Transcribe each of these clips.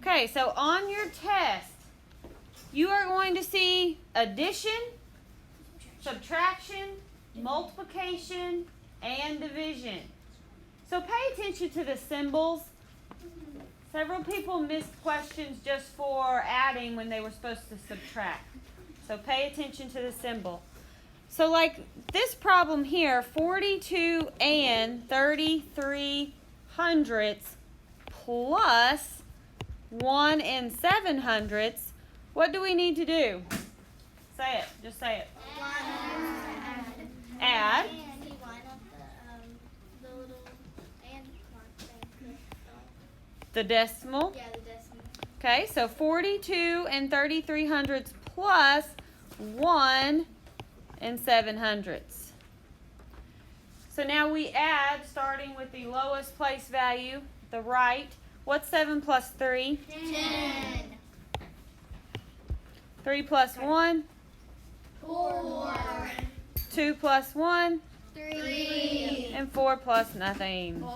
Okay, so on your test, you are going to see addition, subtraction, multiplication, and division. So pay attention to the symbols. Several people missed questions just for adding when they were supposed to subtract. So pay attention to the symbol. So like this problem here, 42 and 33 hundredths plus 1 and 7 hundredths. What do we need to do? Say it. Just say it. Add. The decimal. Yeah, the decimal. Okay, so 42 and 33 hundredths plus 1 and 7 hundredths. So now we add, starting with the lowest place value, the right. What's 7 plus 3? 10. 3 plus 1? 4. 2 plus 1? 3. And 4 plus nothing. 4.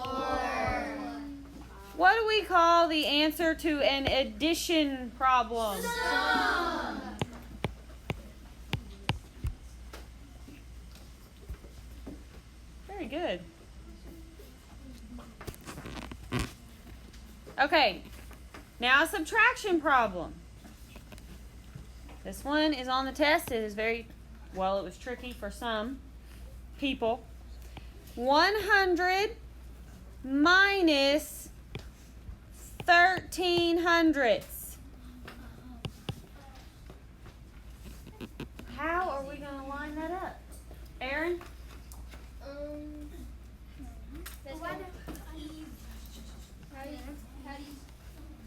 What do we call the answer to an addition problem? Sum. Very good. Okay, now a subtraction problem. This one is on the test. It is it was tricky for some people. 100 minus 13 hundredths. How are we going to line that up? Aaron?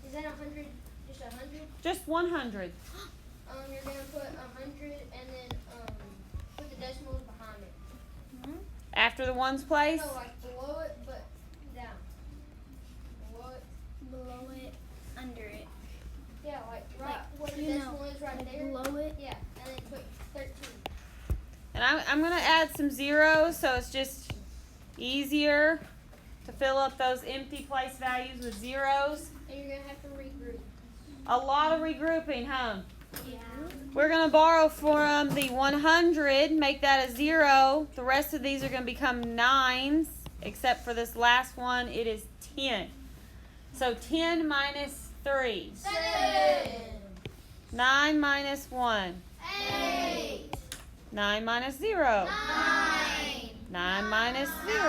Is that 100? Just 100? Just 100. You're gonna put 100 and then put the decimals behind it. After the ones place? No, like below it, but down. Below it, under it. Yeah, like right where the decimal is right there. Below it. Yeah, and then put 13. And I'm going to add some zeros so it's just easier to fill up those empty place values with zeros. And you're gonna have to regroup. A lot of regrouping, huh? Yeah. We're going to borrow from the 100, make that a 0. The rest of these are going to become 9s, except for this last one, it is 10. So 10 minus 3. 7. 9 minus 1. 8. 9 minus 0. 9. 9 minus 0. 90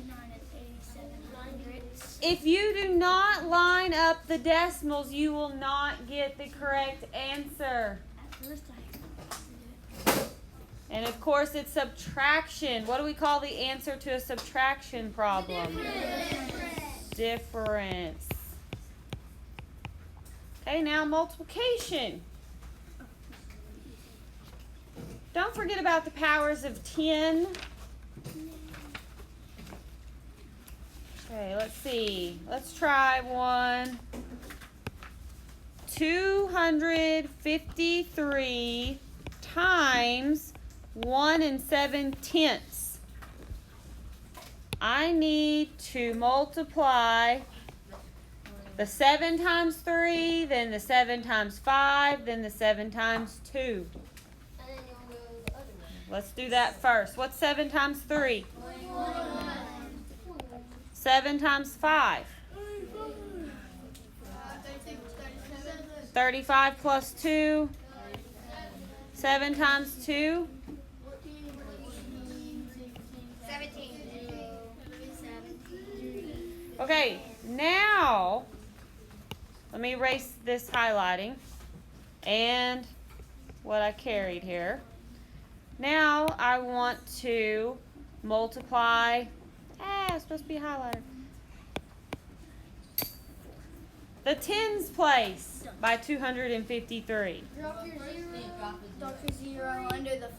minus 87 hundredths. If you do not line up the decimals, you will not get the correct answer. At first And of course, it's subtraction. What do we call the answer to a subtraction problem? Difference. Okay, now multiplication. Don't forget about the powers of 10. Okay, let's see. Let's try one. 253 times 1 and 7/10. I need to multiply the 7 times 3, then the 7 times 5, then the 7 times 2. And then you'll go the other way. Let's do that first. What's 7 times 3? 21. 7 times 5. 35 plus 2. 7 times 2. 17. Okay, now let me erase this highlighting and what I carried here. Now I want to multiply. It's supposed to be highlighted. The tens place by 253. Drop your zero under the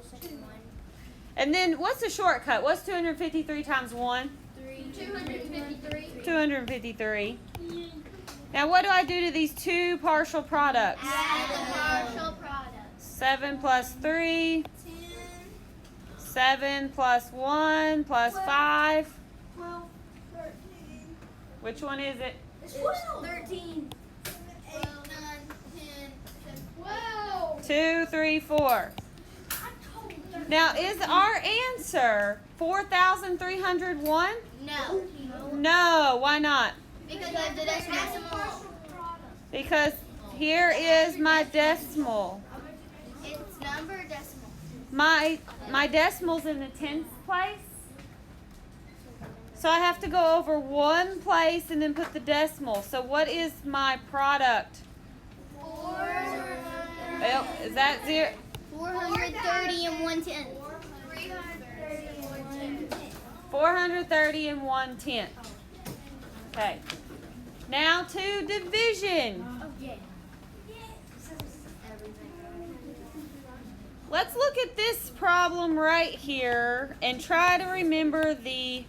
second one. And then what's the shortcut? What's 253 times 1? 253. 253. Now what do I do to these two partial products? Add the partial products. 7 plus 3. 7 plus 1 plus 5. 12, 13. Which one is it? It's 13. 12, 9, 10, 12. 2, 3, 4. Now, is our answer 4,301? No. No, why not? Because the decimal. Because here is my decimal. It's number decimal. My decimal's in the tens place. So I have to go over one place and then put the decimal. So what is my product? 4. Well, is that 0? 430 and 110. 430 and 1/10. Okay. Now to division. Oh, yeah. Let's look at this problem right here and try to remember the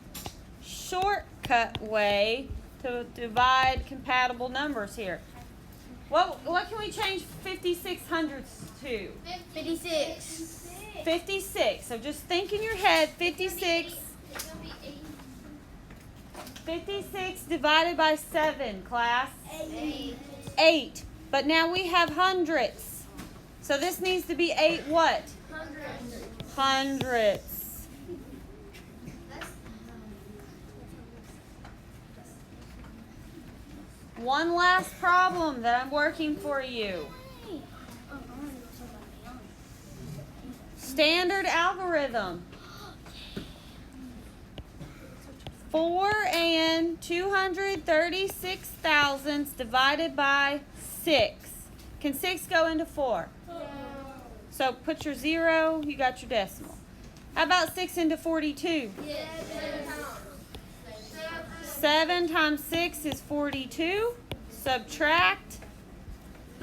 shortcut way to divide compatible numbers here. What can we change 5600s to? 56. 56. So just think in your head, 56. 56 divided by 7, class. 8. But now we have hundreds. So this needs to be 8 what? Hundreds. One last problem that I'm working for you. Standard algorithm. 4 and 236 thousandths divided by 6. Can 6 go into 4? So put your 0, you got your decimal. How about 6 into 42? 7 times 6 is 42. Subtract.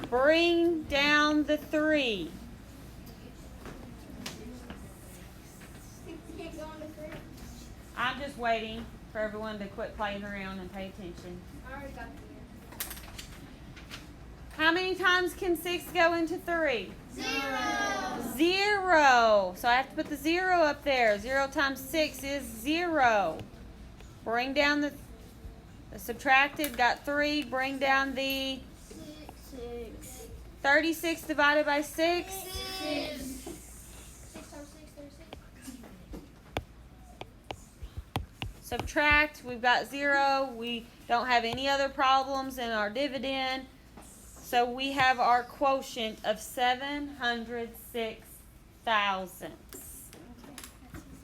Bring down the 3. I'm just waiting for everyone to quit playing around and pay attention. How many times can 6 go into 3? 0. So I have to put the 0 up there. 0 times 6 is 0. Bring down the subtracted, got 3. Bring down the 6. 36 divided by 6. 6. Subtract, we've got 0. We don't have any other problems in our dividend. So we have our quotient of 706 thousandths.